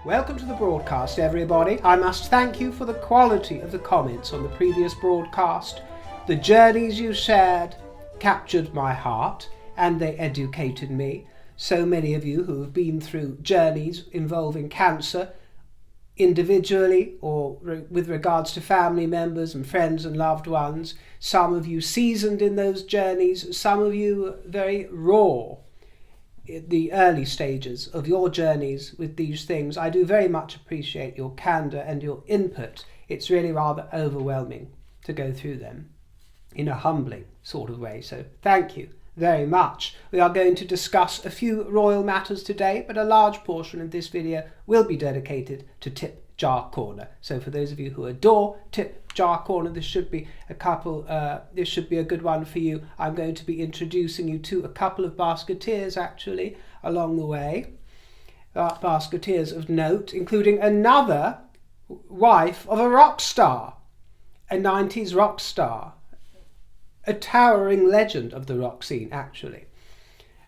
Welcome to the broadcast, everybody. I must thank you for the quality of the comments on the previous broadcast. The journeys you shared captured my heart and they educated me. So many of you who have been through journeys involving cancer, individually or with regards to family members and friends and loved ones. Some of you seasoned in those journeys, some of you very raw in the early stages of your journeys with these things. I do very much appreciate your candor and your input. It's really rather overwhelming to go through them in a humbling sort of way. So thank you very much. We are going to discuss a few royal matters today, but a large portion of this video will be dedicated to Tip Jar Corner. So for those of you who adore Tip Jar Corner, this should be a good one for you. I'm going to be introducing you to a couple of basketeers actually along the way. Basketeers of note, including another wife of a rock star, a 90s rock star, a towering legend of the rock scene actually.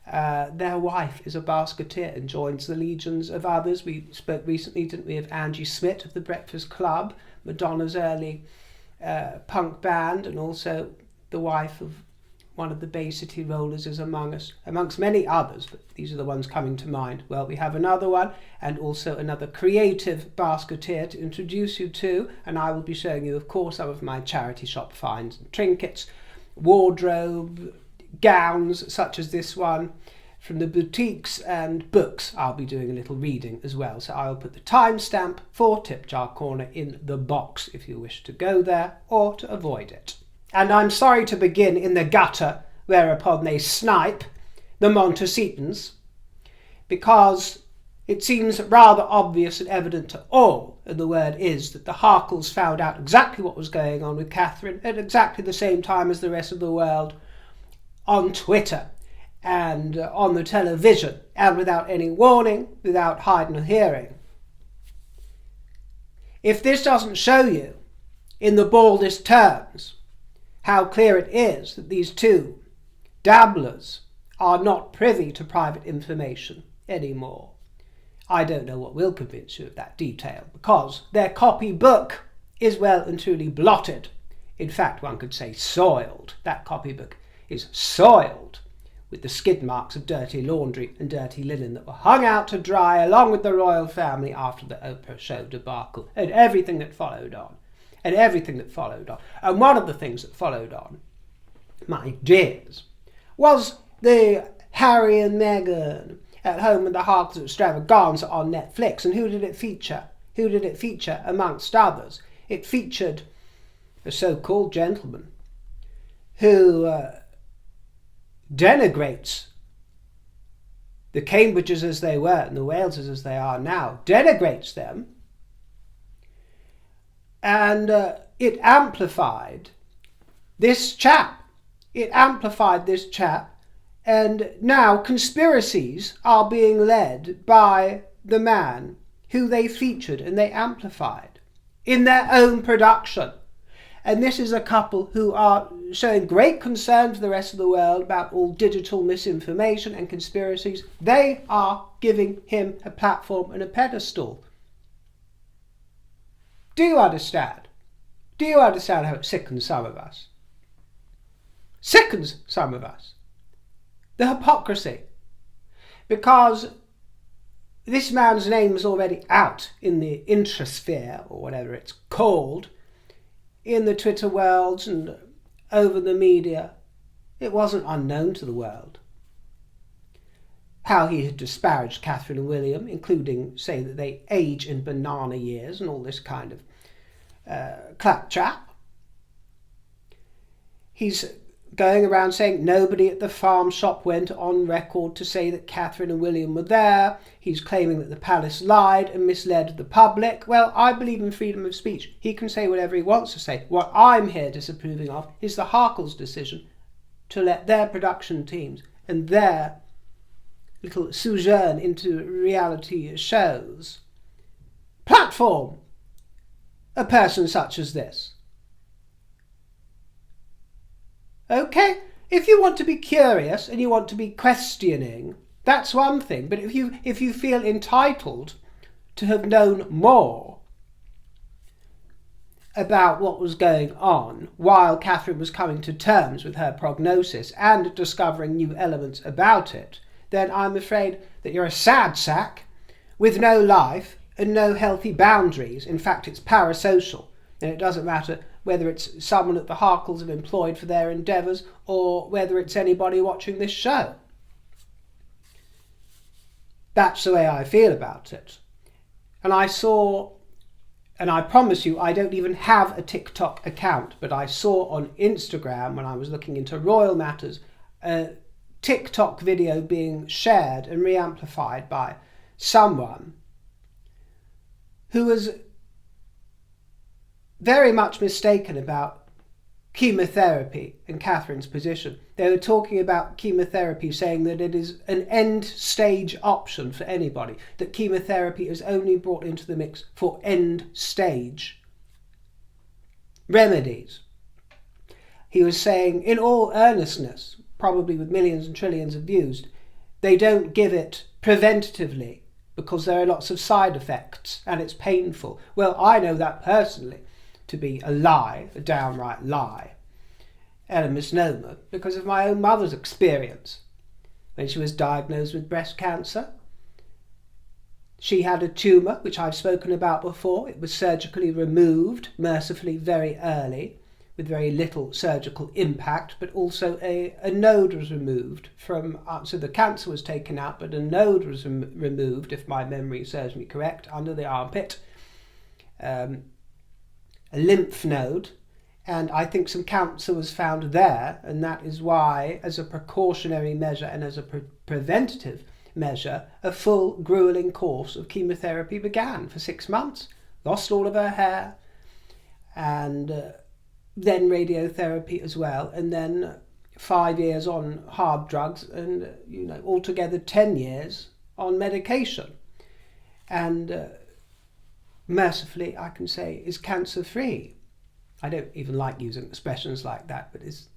Their wife is a basketeer and joins the legions of others. We spoke recently, didn't we, of Angie Smith of the Breakfast Club, Madonna's early punk band, and also the wife of one of the Bay City Rollers is amongst many others, but these are the ones coming to mind. Well, we have another one and also another creative basketeer to introduce you to, and I will be showing you, of course, some of my charity shop finds and trinkets, wardrobe, gowns such as this one from the boutiques, and books. I'll be doing a little reading as well, so I'll put the timestamp for Tip Jar Corner in the box if you wish to go there or to avoid it. And I'm sorry to begin in the gutter whereupon they snipe the Montecitans, because it seems rather obvious and evident to all, and the word is that the Harkles found out exactly what was going on with Catherine at exactly the same time as the rest of the world, on Twitter and on the television, and without any warning, without hiding or hearing. If this doesn't show you in the baldest terms how clear it is that these two dabblers are not privy to private information anymore, I don't know what will convince you of that detail, because their copybook is well and truly blotted. In fact, one could say soiled. That copybook is soiled with the skid marks of dirty laundry and dirty linen that were hung out to dry along with the royal family after the Oprah show debacle and everything that followed on. And one of the things that followed on, my dears, was the Harry and Meghan at Home with the Harkles extravaganza on Netflix. And who did it feature? Amongst others? It featured a so-called gentleman who denigrates the Cambridges as they were and the Waleses as they are now, denigrates them, and it amplified this chap. And now conspiracies are being led by the man who they featured and they amplified in their own production. And this is a couple who are showing great concern to the rest of the world about all digital misinformation and conspiracies. They are giving him a platform and a pedestal. Do you understand? Do you understand how it sickens some of us? Sickens some of us. The hypocrisy. Because this man's name is already out in the intrasphere, or whatever it's called, in the Twitter worlds and over the media. It wasn't unknown to the world how he had disparaged Catherine and William, including saying that they age in banana years and all this kind of claptrap. He's going around saying nobody at the farm shop went on record to say that Catherine and William were there. He's claiming that the palace lied and misled the public. Well, I believe in freedom of speech. He can say whatever he wants to say. What I'm here disapproving of is the Harkles' decision to let their production teams and their little sojourn into reality shows platform a person such as this. Okay, if you want to be curious and you want to be questioning, that's one thing. But if you feel entitled to have known more about what was going on while Catherine was coming to terms with her prognosis and discovering new elements about it, then I'm afraid that you're a sad sack with no life and no healthy boundaries. In fact, it's parasocial, and it doesn't matter whether it's someone that the Harkles have employed for their endeavours or whether it's anybody watching this show. That's the way I feel about it. And I saw, and I promise you, I don't even have a TikTok account, but I saw on Instagram, when I was looking into royal matters, a TikTok video being shared and re-amplified by someone who was very much mistaken about chemotherapy and Catherine's position. They were talking about chemotherapy, saying that it is an end-stage option for anybody, that chemotherapy is only brought into the mix for end-stage remedies. He was saying, in all earnestness, probably with millions and trillions of views, they don't give it preventatively because there are lots of side effects and it's painful. Well, I know that personally to be a lie, a downright lie, and a misnomer because of my own mother's experience. When she was diagnosed with breast cancer, she had a tumour, which I've spoken about before. It was surgically removed, mercifully very early, with very little surgical impact, but also a node was removed from, so the cancer was taken out, but a node was removed, if my memory serves me correct, under the armpit. A lymph node, and I think some cancer was found there, and that is why, as a precautionary measure and as a preventative measure, a full gruelling course of chemotherapy began for 6 months. Lost all of her hair, and then radiotherapy as well, and then 5 years on hard drugs, and altogether 10 years on medication. And mercifully, I can say, is cancer-free. I don't even like using expressions like that, but is,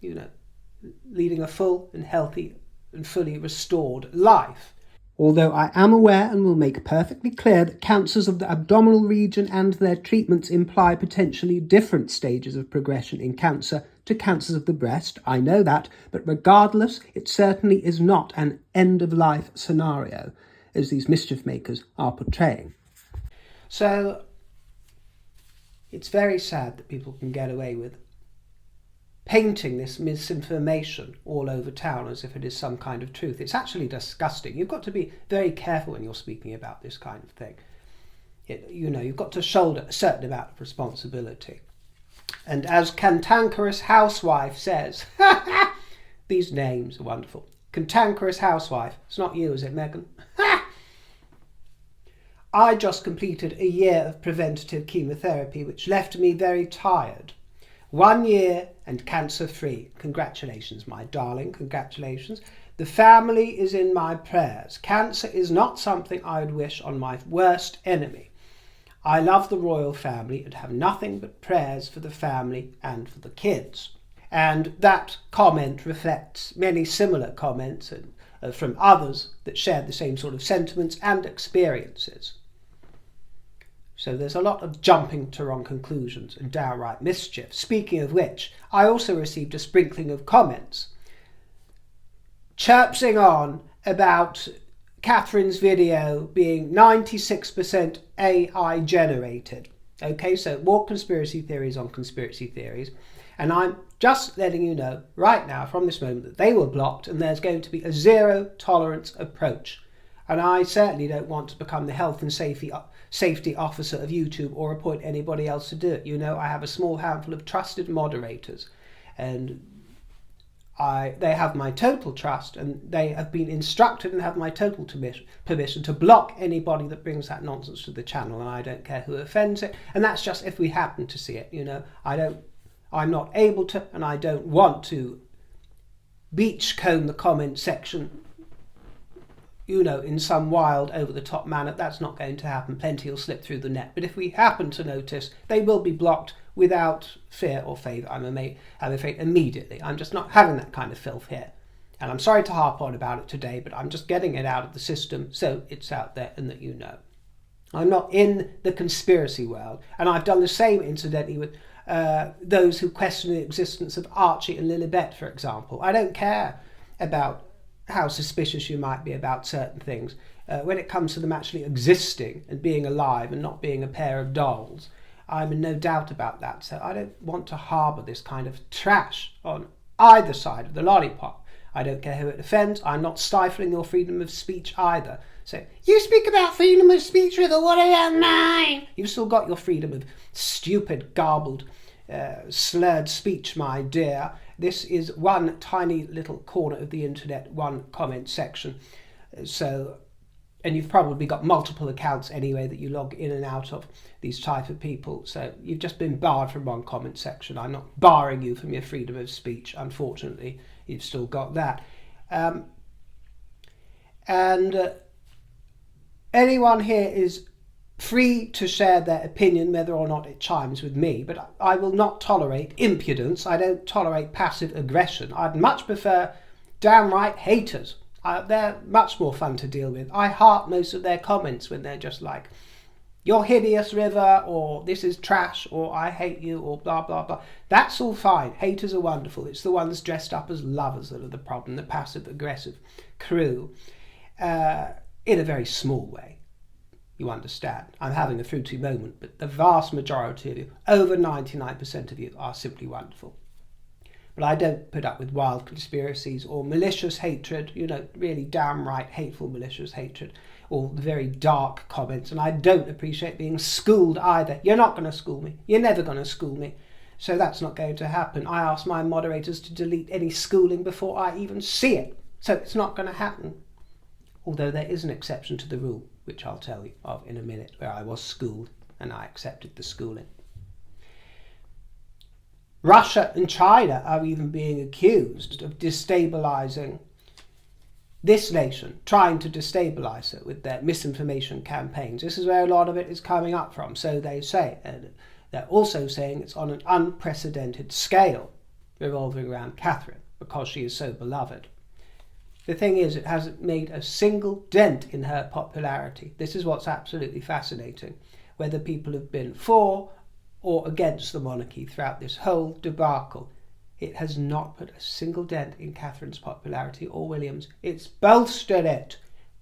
leading a full and healthy and fully restored life. Although I am aware and will make perfectly clear that cancers of the abdominal region and their treatments imply potentially different stages of progression in cancer to cancers of the breast, I know that, but regardless, it certainly is not an end-of-life scenario, as these mischief makers are portraying. So, it's very sad that people can get away with painting this misinformation all over town as if it is some kind of truth. It's actually disgusting. You've got to be very careful when you're speaking about this kind of thing. You've got to shoulder a certain amount of responsibility. And as Cantankerous Housewife says, these names are wonderful. Cantankerous Housewife. It's not you, is it, Megan? I just completed a year of preventative chemotherapy, which left me very tired. 1 year and cancer-free. Congratulations, my darling, congratulations. The family is in my prayers. Cancer is not something I would wish on my worst enemy. I love the royal family and have nothing but prayers for the family and for the kids. And that comment reflects many similar comments from others that shared the same sort of sentiments and experiences. So there's a lot of jumping to wrong conclusions and downright mischief. Speaking of which, I also received a sprinkling of comments chirping on about Catherine's video being 96% AI generated. Okay, so more conspiracy theories on conspiracy theories. And I'm just letting you know right now from this moment that they were blocked and there's going to be a zero tolerance approach. And I certainly don't want to become the health and safety officer of YouTube or appoint anybody else to do it. I have a small handful of trusted moderators, and they have my total trust, and they have been instructed and have my total permission to block anybody that brings that nonsense to the channel, and I don't care who offends it. And that's just if we happen to see it. I'm not able to, and I don't want to beachcomb the comment section in some wild over-the-top manner. That's not going to happen. Plenty will slip through the net. But if we happen to notice, they will be blocked without fear or favour, I'm afraid, immediately. I'm just not having that kind of filth here. And I'm sorry to harp on about it today, but I'm just getting it out of the system so it's out there and that you know. I'm not in the conspiracy world. And I've done the same, incidentally, with those who question the existence of Archie and Lilibet, for example. I don't care about how suspicious you might be about certain things. When it comes to them actually existing and being alive and not being a pair of dolls, I'm in no doubt about that. So I don't want to harbour this kind of trash on either side of the lollipop. I don't care who it offends. I'm not stifling your freedom of speech either. So, you speak about freedom of speech, River, what about mine? You've still got your freedom of stupid, garbled, slurred speech, my dear. This is one tiny little corner of the internet, one comment section. So, and you've probably got multiple accounts anyway that you log in and out of, these type of people. So you've just been barred from one comment section. I'm not barring you from your freedom of speech. Unfortunately, you've still got that. Anyone here is free to share their opinion, whether or not it chimes with me, but I will not tolerate impudence. I don't tolerate passive aggression. I'd much prefer downright haters. They're much more fun to deal with. I heart most of their comments when they're just like, "You're hideous, River," or "This is trash," or "I hate you," or blah, blah, blah. That's all fine. Haters are wonderful. It's the ones dressed up as lovers that are the problem, the passive-aggressive crew. In a very small way, you understand. I'm having a fruity moment, but the vast majority of you, over 99% of you, are simply wonderful. But I don't put up with wild conspiracies or malicious hatred, really downright hateful malicious hatred, or the very dark comments. And I don't appreciate being schooled either. You're not going to school me. You're never going to school me. So that's not going to happen. I ask my moderators to delete any schooling before I even see it. So it's not going to happen. Although there is an exception to the rule, which I'll tell you of in a minute, where I was schooled and I accepted the schooling. Russia and China are even being accused of destabilising this nation, trying to destabilise it with their misinformation campaigns. This is where a lot of it is coming up from, so they say. And they're also saying it's on an unprecedented scale, revolving around Catherine, because she is so beloved. The thing is, it hasn't made a single dent in her popularity. This is what's absolutely fascinating. Whether people have been for or against the monarchy throughout this whole debacle, it has not put a single dent in Catherine's popularity or William's. It's bolstered it.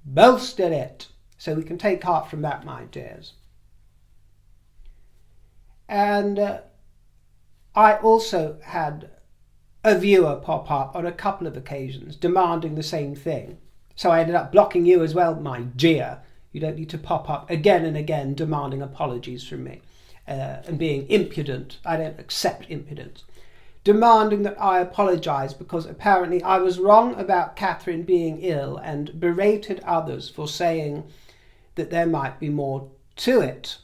Bolstered it. So we can take heart from that, my dears. And I also had a viewer pop up on a couple of occasions demanding the same thing. So I ended up blocking you as well, my dear. You don't need to pop up again and again demanding apologies from me and being impudent. I don't accept impudence. Demanding that I apologise because apparently I was wrong about Catherine being ill and berated others for saying that there might be more to it.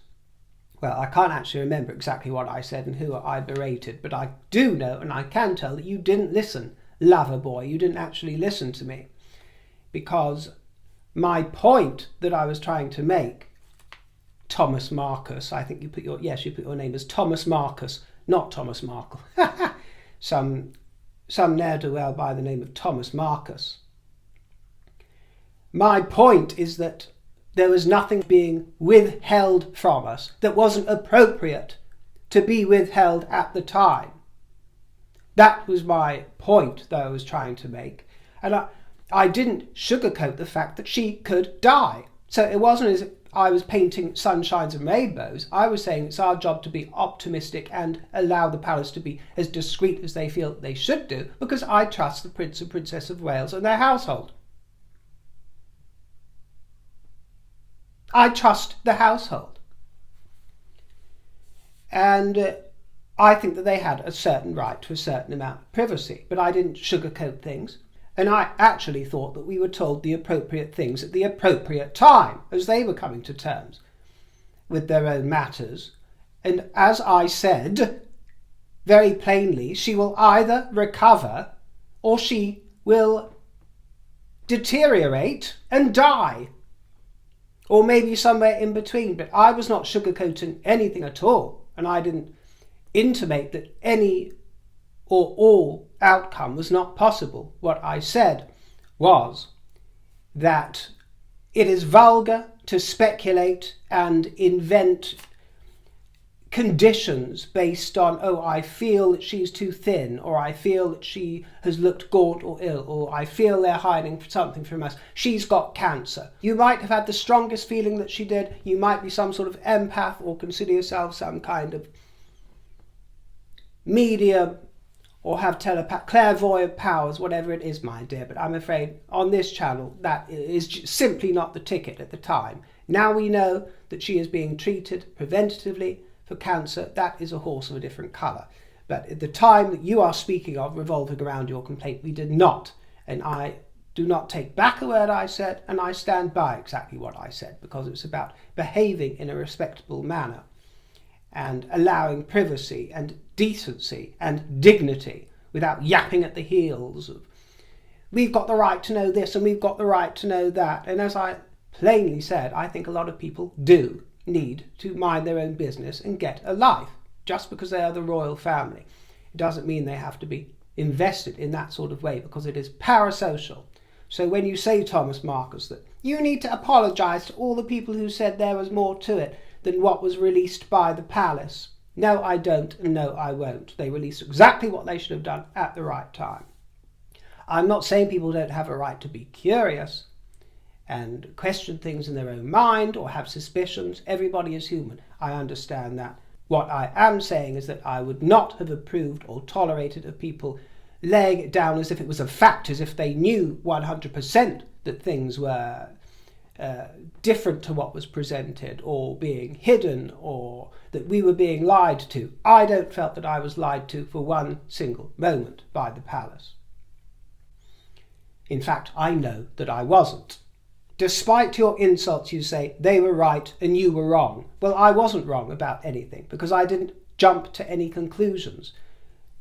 Well, I can't actually remember exactly what I said and who I berated, but I do know and I can tell that you didn't listen, lover boy. You didn't actually listen to me, because my point that I was trying to make, Thomas Marcus, I think you put your name as Thomas Marcus, not Thomas Markle. some ne'er-do-well by the name of Thomas Marcus. My point is that there was nothing being withheld from us that wasn't appropriate to be withheld at the time. That was my point that I was trying to make. And I didn't sugarcoat the fact that she could die. So it wasn't as if I was painting sunshines and rainbows. I was saying it's our job to be optimistic and allow the palace to be as discreet as they feel they should do, because I trust the Prince and Princess of Wales and their household. I trust the household. And I think that they had a certain right to a certain amount of privacy, but I didn't sugarcoat things. And I actually thought that we were told the appropriate things at the appropriate time, as they were coming to terms with their own matters. And as I said very plainly, she will either recover or she will deteriorate and die. Or maybe somewhere in between. But I was not sugarcoating anything at all. And I didn't intimate that any or all outcome was not possible. What I said was that it is vulgar to speculate and invent conditions based on, oh, I feel that she's too thin, or I feel that she has looked gaunt or ill, or I feel they're hiding something from us. She's got cancer. You might have had the strongest feeling that she did. You might be some sort of empath or consider yourself some kind of medium or have clairvoyant powers, whatever it is, my dear. But I'm afraid on this channel that is simply not the ticket at the time. Now we know that she is being treated preventatively for cancer. That is a horse of a different colour. But at the time that you are speaking of revolving around your complaint, we did not. And I do not take back a word I said, and I stand by exactly what I said, because it's about behaving in a respectable manner and allowing privacy and decency and dignity without yapping at the heels of, we've got the right to know this and we've got the right to know that. And as I plainly said, I think a lot of people do need to mind their own business and get a life. Just because they are the royal family, it doesn't mean they have to be invested in that sort of way, because it is parasocial. So when you say, Thomas Marcus, that you need to apologise to all the people who said there was more to it than what was released by the palace. No, I don't, and no, I won't. They released exactly what they should have done at the right time. I'm not saying people don't have a right to be curious and question things in their own mind or have suspicions. Everybody is human. I understand that. What I am saying is that I would not have approved or tolerated of people laying it down as if it was a fact, as if they knew 100% that things were different to what was presented, or being hidden, or that we were being lied to. I don't felt that I was lied to for one single moment by the palace. In fact, I know that I wasn't. Despite your insults, you say they were right and you were wrong. Well, I wasn't wrong about anything, because I didn't jump to any conclusions.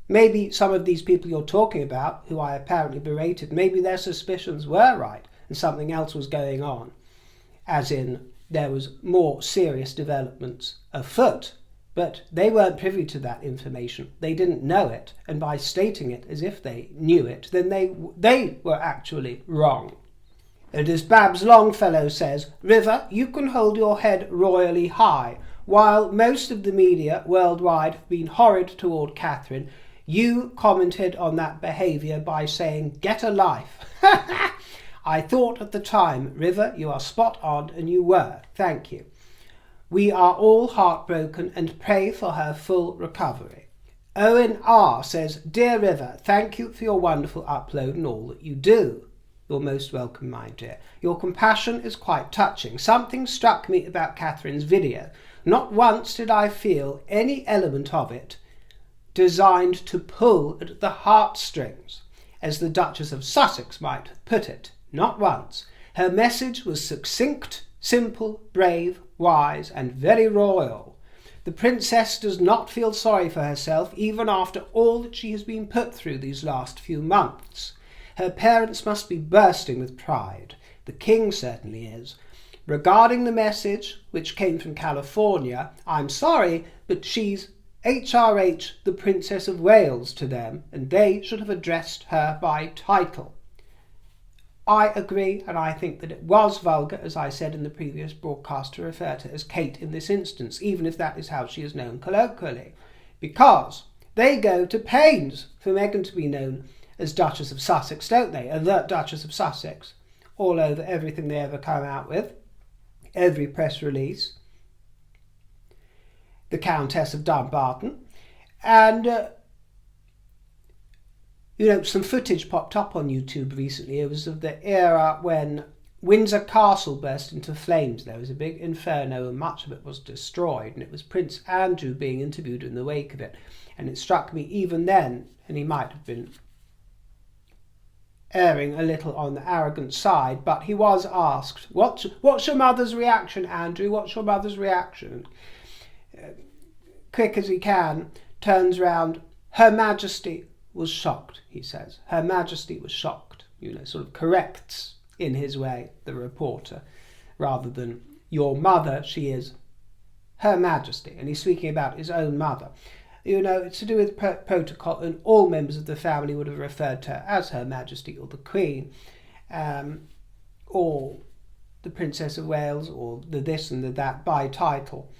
Maybe some of these people you're talking about, who I apparently berated, maybe their suspicions were right and something else was going on, as in there was more serious developments afoot. But they weren't privy to that information. They didn't know it, and by stating it as if they knew it, then they were actually wrong. And as Babs Longfellow says, River, you can hold your head royally high. While most of the media worldwide have been horrid toward Catherine, you commented on that behaviour by saying, get a life. I thought at the time, River, you are spot on, and you were. Thank you. We are all heartbroken and pray for her full recovery. Owen R. says, Dear River, thank you for your wonderful upload and all that you do. You're most welcome, my dear. Your compassion is quite touching. Something struck me about Catherine's video. Not once did I feel any element of it designed to pull at the heartstrings, as the Duchess of Sussex might have put it. Not once. Her message was succinct, simple, brave, wise, and very royal. The princess does not feel sorry for herself, even after all that she has been put through these last few months. Her parents must be bursting with pride. The king certainly is. Regarding the message, which came from California, I'm sorry, but she's HRH, the Princess of Wales, to them, and they should have addressed her by title. I agree, and I think that it was vulgar, as I said in the previous broadcast, to refer to as Kate in this instance, even if that is how she is known colloquially, because they go to pains for Meghan to be known as Duchess of Sussex, don't they? And the Duchess of Sussex, all over everything they ever come out with, every press release. The Countess of Dumbarton, and some footage popped up on YouTube recently. It was of the era when Windsor Castle burst into flames. There was a big inferno and much of it was destroyed, and it was Prince Andrew being interviewed in the wake of it. And it struck me even then, and he might have been erring a little on the arrogant side, but he was asked, what's your mother's reaction, Andrew? What's your mother's reaction? Quick as he can, turns round. Her Majesty was shocked, he says. Her Majesty was shocked. Sort of corrects in his way the reporter, rather than your mother, she is Her Majesty. And he's speaking about his own mother. It's to do with protocol, and all members of the family would have referred to her as Her Majesty or the Queen, or the Princess of Wales or the this and the that by title.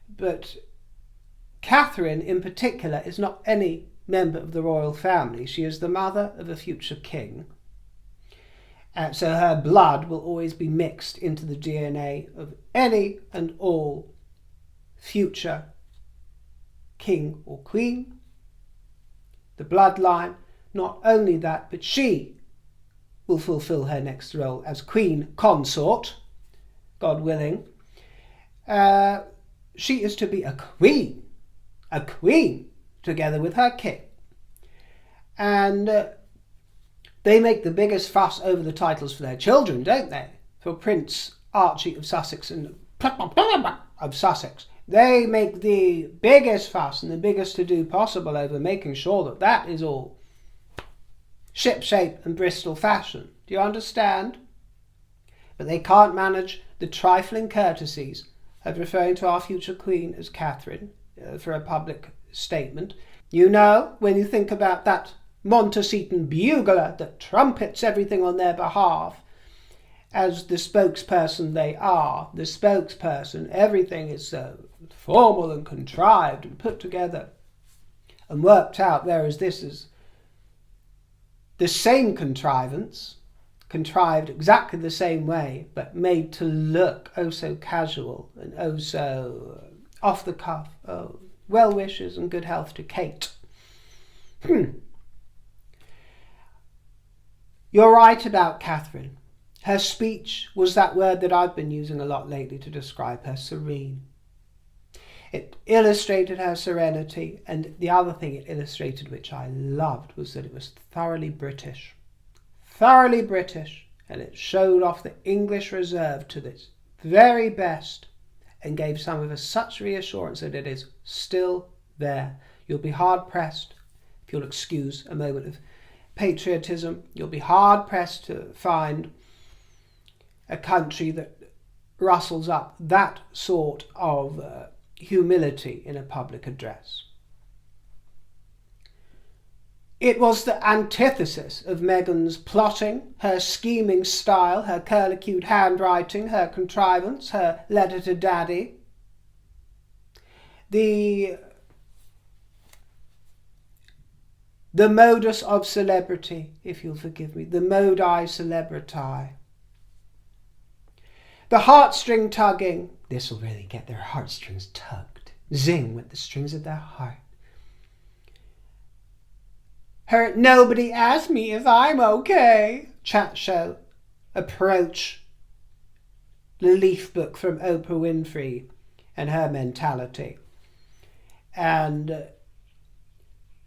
But Catherine in particular is not any member of the royal family. She is the mother of a future king. So her blood will always be mixed into the DNA of any and all future king or queen. The bloodline, not only that, but she will fulfill her next role as queen consort, God willing. She is to be a queen, together with her king. And they make the biggest fuss over the titles for their children, don't they? For Prince Archie of Sussex and of Sussex. They make the biggest fuss and the biggest to-do possible over making sure that that is all shipshape and Bristol fashion. Do you understand? But they can't manage the trifling courtesies of referring to our future queen as Catherine for a public statement. You know, when you think about that Montecito bugler that trumpets everything on their behalf, as the spokesperson they are, the spokesperson, everything is so formal and contrived and put together and worked out, whereas this is the same contrivance, contrived exactly the same way, but made to look oh so casual and oh so off the cuff. Oh, well wishes and good health to Kate. You're right about Catherine. Her speech was that word that I've been using a lot lately to describe her, serene. It illustrated her serenity, and the other thing it illustrated, which I loved, was that it was thoroughly British. Thoroughly British, and it showed off the English reserve to this very best and gave some of us such reassurance that it is still there. You'll be hard-pressed, if you'll excuse a moment of patriotism, you'll be hard-pressed to find a country that rustles up that sort of humility in a public address. It was the antithesis of Meghan's plotting, her scheming style, her curlicued handwriting, her contrivance, her letter to daddy. The modus of celebrity, if you'll forgive me, the modi celebrity. The heartstring tugging. This will really get their heartstrings tugged. Zing with the strings of their heart. Her nobody asked me if I'm okay chat show approach. The leaf book from Oprah Winfrey and her mentality. And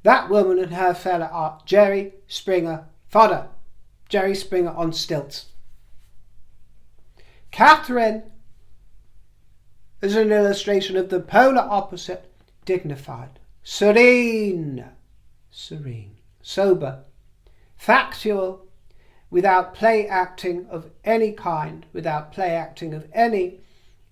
that woman and her fella are Jerry Springer fodder. Jerry Springer on stilts. Catherine is an illustration of the polar opposite, dignified, serene, sober, factual, without play acting of any kind, without play acting of any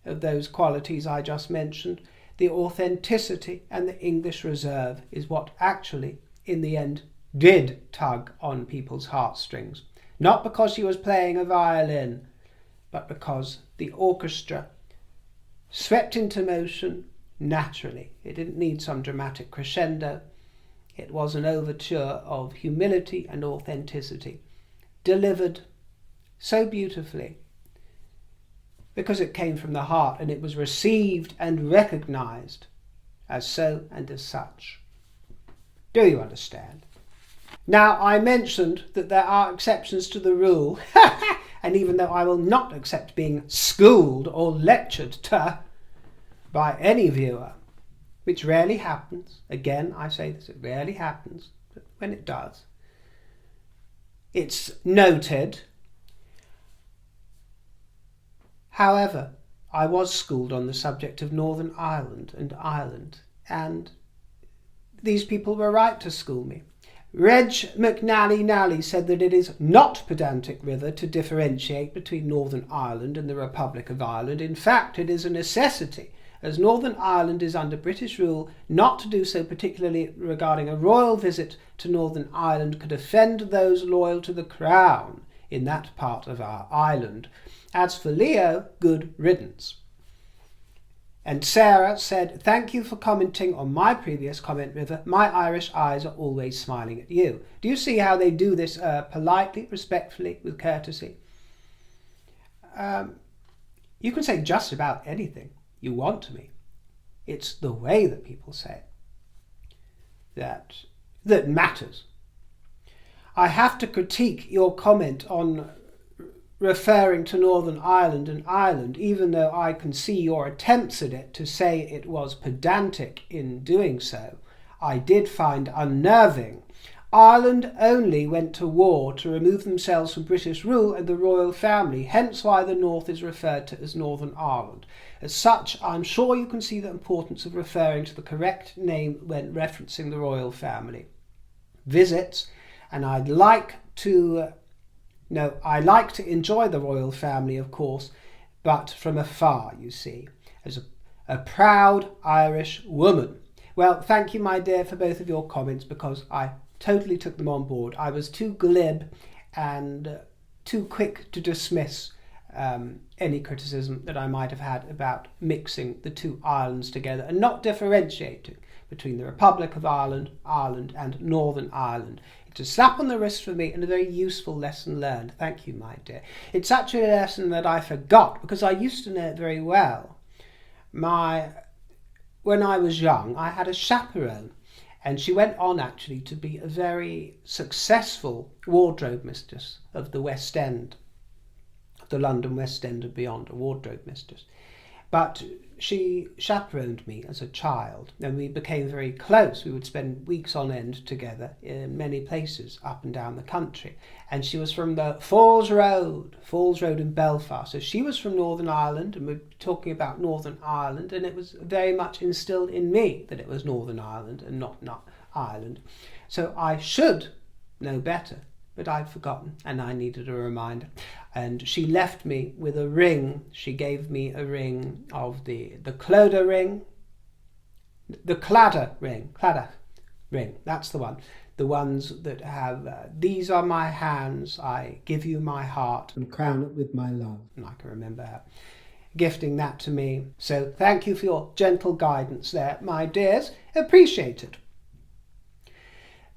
of those qualities I just mentioned. The authenticity and the English reserve is what actually, in the end, did tug on people's heartstrings. Not because she was playing a violin, but because the orchestra swept into motion naturally. It didn't need some dramatic crescendo. It was an overture of humility and authenticity, delivered so beautifully, because it came from the heart and it was received and recognized as so and as such. Do you understand? Now, I mentioned that there are exceptions to the rule, and even though I will not accept being schooled or lectured to by any viewer, which rarely happens, again I say this, it rarely happens, but when it does, it's noted. However, I was schooled on the subject of Northern Ireland, and these people were right to school me. Reg McNally said that it is not pedantic rather to differentiate between Northern Ireland and the Republic of Ireland. In fact, it is a necessity, as Northern Ireland is under British rule, not to do so, particularly regarding a royal visit to Northern Ireland could offend those loyal to the Crown. in that part of our island. As for Leo, good riddance. And Sarah said, thank you for commenting on my previous comment, River. My Irish eyes are always smiling at you. Do you see how they do this politely, respectfully, with courtesy? You can say just about anything you want to me. It's the way that people say it that matters. I have to critique your comment on referring to Northern Ireland and Ireland, even though I can see your attempts at it to say it was pedantic in doing so. I did find unnerving. Ireland only went to war to remove themselves from British rule and the royal family, hence why the North is referred to as Northern Ireland. As such, I'm sure you can see the importance of referring to the correct name when referencing the royal family. Visits, and I like to enjoy the royal family, of course, but from afar, you see, as a proud Irish woman. Well, thank you, my dear, for both of your comments, because I totally took them on board. I was too glib and too quick to dismiss any criticism that I might have had about mixing the two islands together and not differentiating between the Republic of Ireland, Ireland and Northern Ireland. It's a slap on the wrist for me and a very useful lesson learned. Thank you, my dear. It's actually a lesson that I forgot because I used to know it very well. When I was young, I had a chaperone, and she went on actually to be a very successful wardrobe mistress of the West End, the London West End and beyond, a wardrobe mistress. But she chaperoned me as a child, and we became very close. We would spend weeks on end together in many places up and down the country. And she was from the Falls Road in Belfast. So she was from Northern Ireland, and we're talking about Northern Ireland, and it was very much instilled in me that it was Northern Ireland and not Ireland. So I should know better, but I'd forgotten, and I needed a reminder. And she left me with a ring. She gave me a ring of the Clodagh ring, the Claddagh ring, that's the one. The ones that have, these are my hands, I give you my heart, and crown it with my love. And I can remember her gifting that to me. So thank you for your gentle guidance there, my dears. Appreciate it.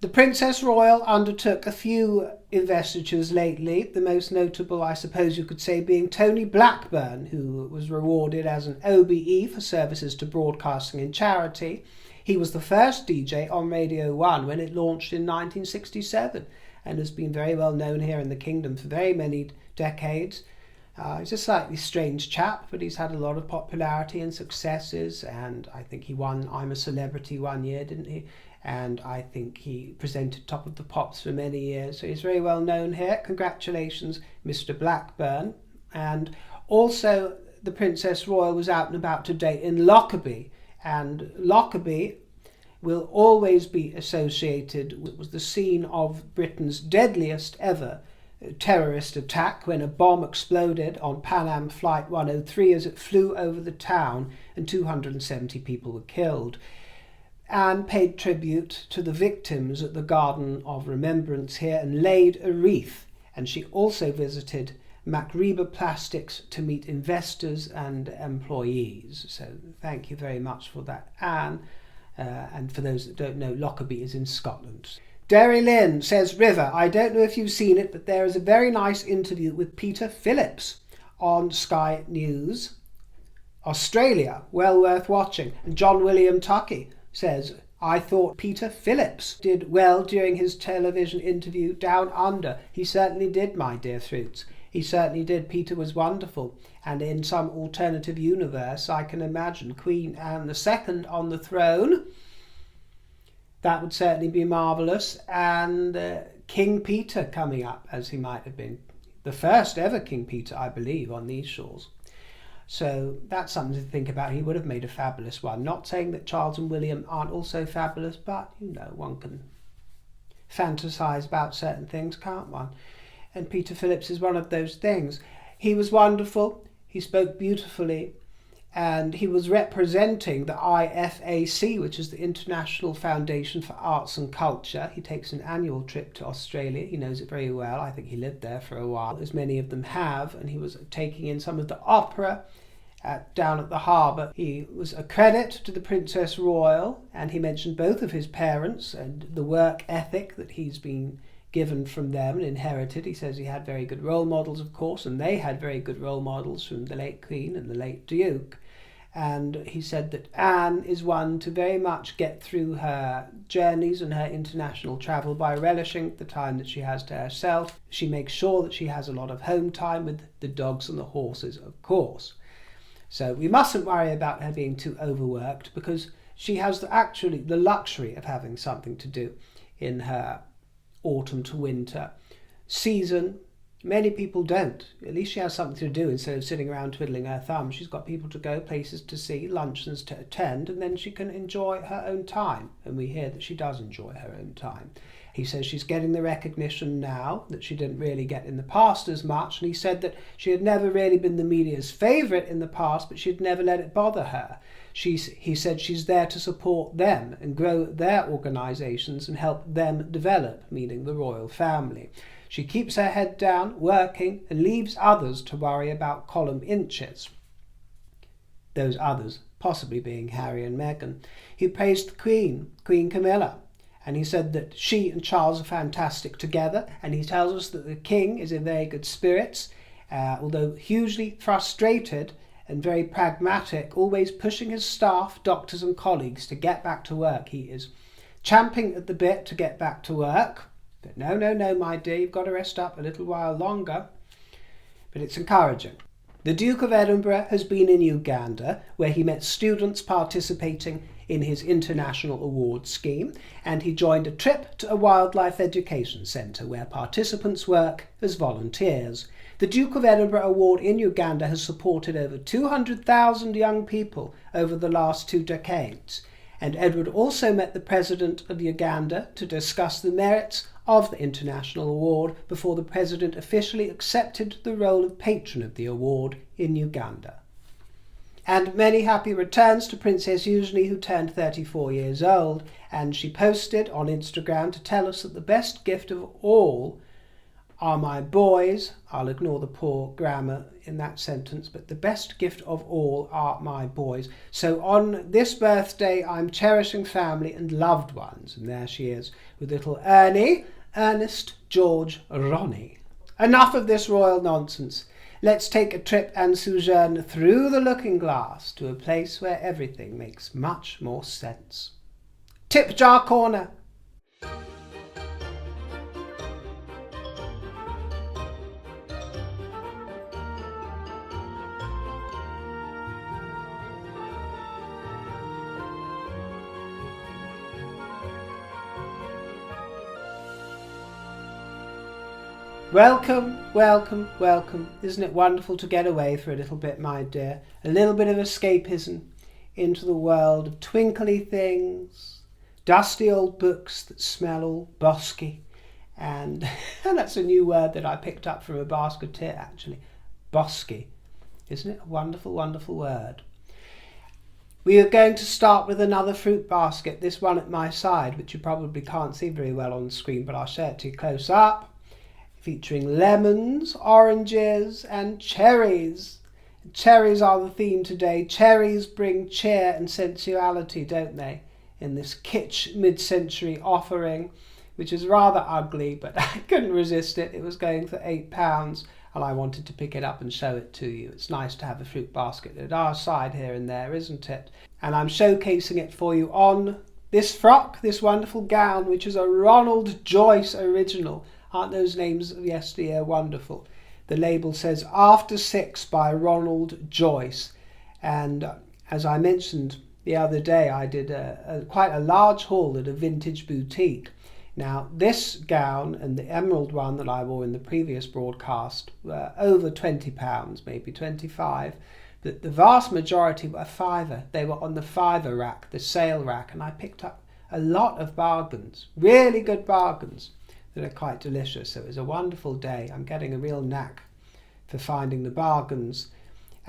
The Princess Royal undertook a few investitures lately, the most notable, I suppose you could say, being Tony Blackburn, who was rewarded as an OBE for services to broadcasting and charity. He was the first DJ on Radio 1 when it launched in 1967 and has been very well known here in the kingdom for very many decades. He's a slightly strange chap, but he's had a lot of popularity and successes, and I think he won I'm a Celebrity one year, didn't he? And I think he presented Top of the Pops for many years, so he's very well known here. Congratulations, Mr. Blackburn. And also the Princess Royal was out and about today in Lockerbie, and Lockerbie will always be associated with the scene of Britain's deadliest ever terrorist attack when a bomb exploded on Pan Am Flight 103 as it flew over the town and 270 people were killed. Anne paid tribute to the victims at the Garden of Remembrance here and laid a wreath, and she also visited Macreba Plastics to meet investors and employees. So thank you very much for that, Anne. And for those that don't know, Lockerbie is in Scotland. Derry Lynn says, River, I don't know if you've seen it, but there is a very nice interview with Peter Phillips on Sky News Australia. Well worth watching. And John William Tuckey says, I thought Peter Phillips did well during his television interview Down Under. He certainly did, my dear fruits. He certainly did. Peter was wonderful. And in some alternative universe, I can imagine Queen Anne II on the throne. That would certainly be marvellous. And King Peter coming up, as he might have been. The first ever King Peter, I believe, on these shores. So that's something to think about. He would have made a fabulous one. Not saying that Charles and William aren't also fabulous, but, you know, one can fantasise about certain things, can't one? And Peter Phillips is one of those things. He was wonderful. He spoke beautifully. and he was representing the IFAC, which is the International Foundation for Arts and Culture. He takes an annual trip to Australia. He knows it very well. I think he lived there for a while, as many of them have, and he was taking in some of the opera down at the harbour. He was a credit to the Princess Royal, and he mentioned both of his parents and the work ethic that he's been given from them and inherited. He says he had very good role models, of course, and they had very good role models from the late Queen and the late Duke. And he said that Anne is one to very much get through her journeys and her international travel by relishing the time that she has to herself. She makes sure that she has a lot of home time with the dogs and the horses, of course. So we mustn't worry about her being too overworked, because she has actually the luxury of having something to do in her autumn to winter season. Many people don't. At least she has something to do instead of sitting around twiddling her thumbs. She's got people to go, places to see, luncheons to attend, and then she can enjoy her own time. And we hear that she does enjoy her own time. He says she's getting the recognition now that she didn't really get in the past as much. And he said that she had never really been the media's favourite in the past, but she'd never let it bother her. He said she's there to support them and grow their organisations and help them develop, meaning the royal family. She keeps her head down, working, and leaves others to worry about column inches. Those others possibly being Harry and Meghan. He praised the Queen, Queen Camilla, and he said that she and Charles are fantastic together, and he tells us that the King is in very good spirits, although hugely frustrated and very pragmatic, always pushing his staff, doctors and colleagues to get back to work. He is champing at the bit to get back to work. But no, my dear, you've got to rest up a little while longer. But it's encouraging. The Duke of Edinburgh has been in Uganda, where he met students participating in his international award scheme, and he joined a trip to a wildlife education centre where participants work as volunteers. The Duke of Edinburgh Award in Uganda has supported over 200,000 young people over the last 2 decades. And Edward also met the President of Uganda to discuss the merits of the International Award before the President officially accepted the role of patron of the award in Uganda. And many happy returns to Princess Eugenie, who turned 34 years old, and she posted on Instagram to tell us that the best gift of all are my boys. I'll ignore the poor grammar in that sentence, but the best gift of all are my boys. So on this birthday, I'm cherishing family and loved ones. And there she is with little Ernie, Ernest, George, Ronnie. Enough of this royal nonsense. Let's take a trip and sojourn through the looking glass to a place where everything makes much more sense. Tip Jar Corner. Welcome. Isn't it wonderful to get away for a little bit, my dear? A little bit of escapism into the world of twinkly things, dusty old books that smell all bosky. And that's a new word that I picked up from a basketeer, actually. Bosky. Isn't it a wonderful, wonderful word? We are going to start with another fruit basket, this one at my side, which you probably can't see very well on the screen, but I'll show it to you close up. Featuring lemons, oranges and cherries. Cherries are the theme today. Cherries bring cheer and sensuality, don't they? In this kitsch mid-century offering, which is rather ugly, but I couldn't resist it. It was going for £8 and I wanted to pick it up and show it to you. It's nice to have a fruit basket at our side here and there, isn't it? And I'm showcasing it for you on this frock, this wonderful gown, which is a Ronald Joyce original. Aren't those names of yesteryear wonderful? The label says After 6 by Ronald Joyce. And as I mentioned the other day, I did quite a large haul at a vintage boutique. Now, this gown and the emerald one that I wore in the previous broadcast were over £20, maybe 25. But the vast majority were a fiver. They were on the fiver rack, the sale rack, and I picked up a lot of bargains, really good bargains, that are quite delicious. So it was a wonderful day. I'm getting a real knack for finding the bargains.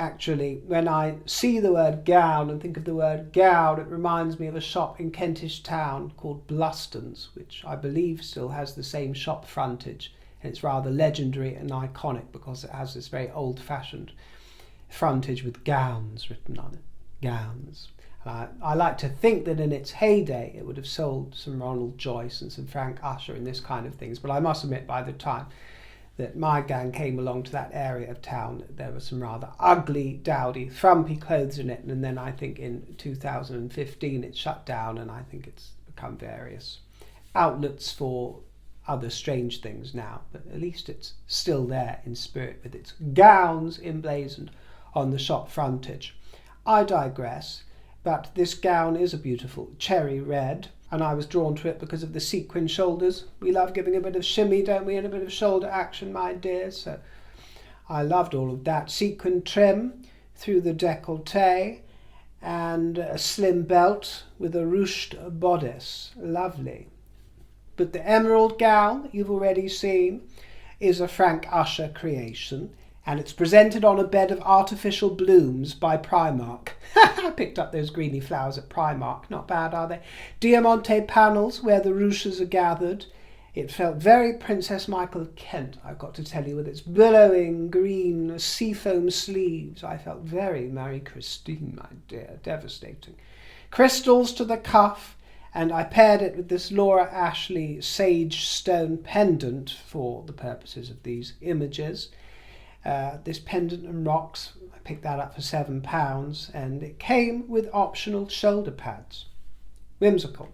Actually, when I see the word gown and think of the word gown, it reminds me of a shop in Kentish Town called Bluston's, which I believe still has the same shop frontage. And it's rather legendary and iconic because it has this very old-fashioned frontage with gowns written on it. Gowns. I like to think that in its heyday it would have sold some Ronald Joyce and some Frank Usher and this kind of things, but I must admit by the time that my gang came along to that area of town, there were some rather ugly, dowdy, frumpy clothes in it, and then I think in 2015 it shut down, and I think it's become various outlets for other strange things now, but at least it's still there in spirit with its gowns emblazoned on the shop frontage. I digress, but this gown is a beautiful cherry red, and I was drawn to it because of the sequin shoulders. We love giving a bit of shimmy, don't we, and a bit of shoulder action, my dears, so I loved all of that. Sequin trim through the décolleté, and a slim belt with a ruched bodice. Lovely. But the emerald gown that you've already seen is a Frank Usher creation, and it's presented on a bed of artificial blooms by Primark. I picked up those greeny flowers at Primark. Not bad, are they? Diamante panels where the ruches are gathered. It felt very Princess Michael of Kent, I've got to tell you, with its billowing green seafoam sleeves. I felt very Marie Christine, my dear. Devastating. Crystals to the cuff, and I paired it with this Laura Ashley sage stone pendant for the purposes of these images. This pendant and rocks, I picked that up for £7, and it came with optional shoulder pads. Whimsical.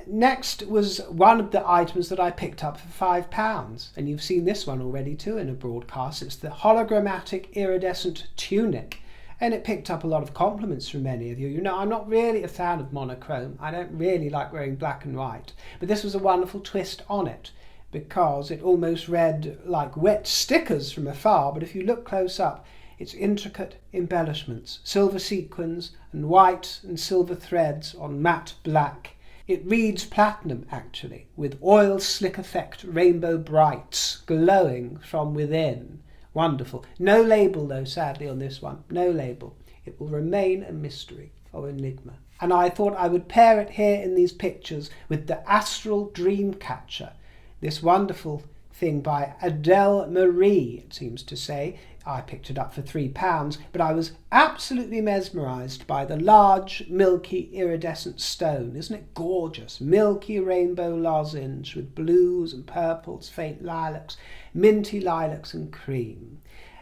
Next was one of the items that I picked up for £5, and you've seen this one already too in a broadcast. It's the hologrammatic iridescent tunic, and it picked up a lot of compliments from many of you. You know, I'm not really a fan of monochrome. I don't really like wearing black and white, but this was a wonderful twist on it, because it almost read like wet stickers from afar, but if you look close up, it's intricate embellishments, silver sequins and white and silver threads on matte black. It reads platinum, actually, with oil slick effect rainbow brights glowing from within. Wonderful. No label, though, sadly, on this one. No label. It will remain a mystery or enigma. And I thought I would pair it here in these pictures with the Astral Dreamcatcher, this wonderful thing by Adele Marie, it seems to say. I picked it up for £3, but I was absolutely mesmerised by the large, milky, iridescent stone. Isn't it gorgeous? Milky rainbow lozenge with blues and purples, faint lilacs, minty lilacs and cream.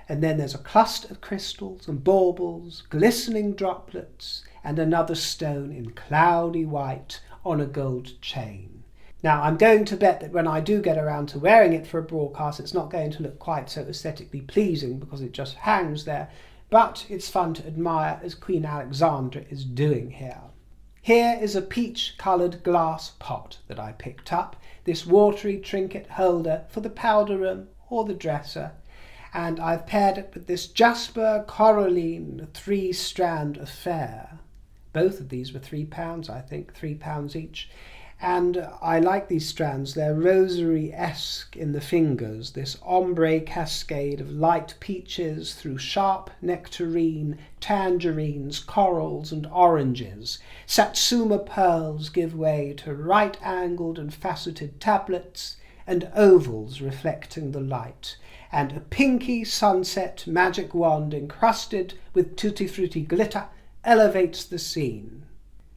And then there's a cluster of crystals and baubles, glistening droplets, and another stone in cloudy white on a gold chain. Now, I'm going to bet that when I do get around to wearing it for a broadcast, it's not going to look quite so aesthetically pleasing because it just hangs there, but it's fun to admire as Queen Alexandra is doing here. Here is a peach-coloured glass pot that I picked up, this watery trinket holder for the powder room or the dresser, and I've paired it with this Jasper Coralline 3-strand affair. Both of these were £3, I think, £3 each. And I like these strands. They're rosary-esque in the fingers, this ombre cascade of light peaches through sharp nectarine, tangerines, corals and oranges. Satsuma pearls give way to right-angled and faceted tablets, and ovals reflecting the light, and a pinky sunset magic wand encrusted with tutti frutti glitter elevates the scene.